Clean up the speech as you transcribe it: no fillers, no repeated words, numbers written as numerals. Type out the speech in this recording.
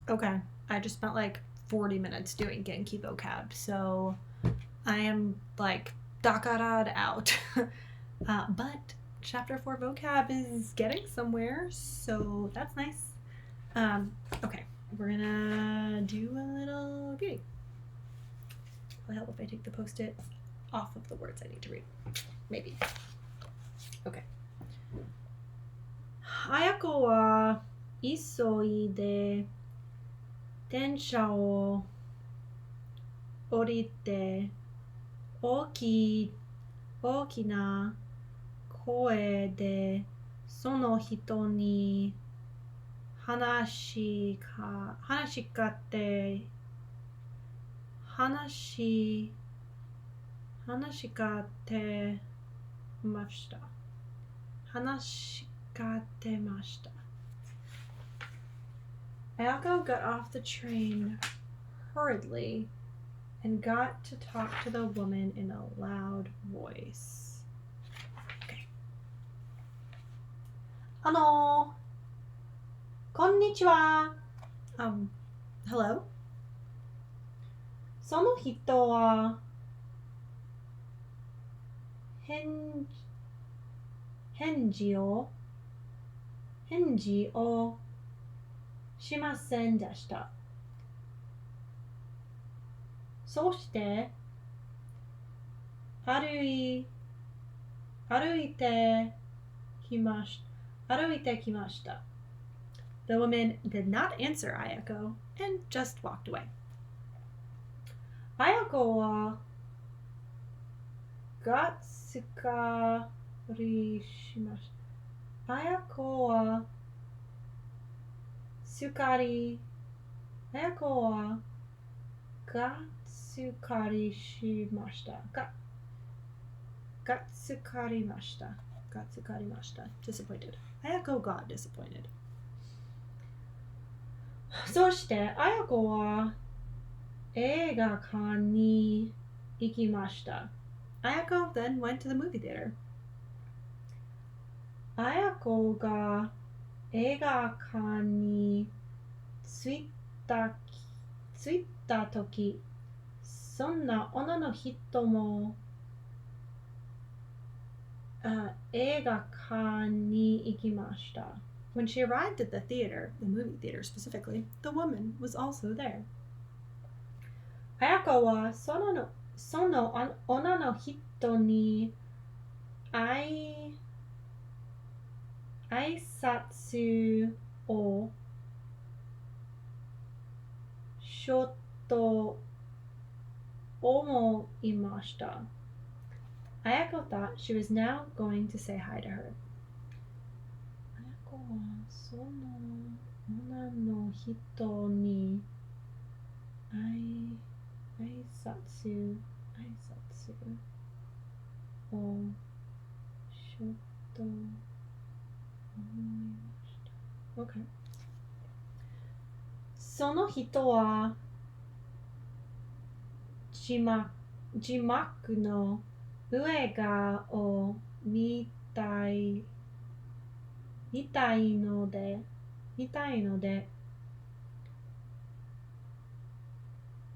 Okay. I just spent like 40 minutes doing Genki vocab, so I am like dakarad out. But chapter 4 vocab is getting somewhere, so that's nice. Okay, we're gonna do a little reading. It'll help if I take the post-it off of the words I need to read. Maybe. Okay. 綾子は急いで電車を降りて大きな声でその人に話しかけました。話しかけました。Ayako got off the train hurriedly and got to talk to the woman in a loud voice. Okay. こんにちは。Hello? その人は返事をしませんでした。そして歩いてきました。The woman did not answer Ayako and just walked away. Ayako はがっかりしました。Ayako はがっかりしました。がっかりました。Disappointed. Ayako got disappointed. そしてAyakoは映画館に行きました。Ayako then went to the movie theater. Ayako が映画館に着いた時、そんな女の人も映画館に行きました。When she arrived at the theater, the movie theater specifically, the woman was also there. Ayako はその女の人に挨拶をしようと思いました。Ayako thought she was now going to say hi to her. Ayako はその女の人に挨拶をしようと思いました。Okay. その人は字幕の映画を見たいので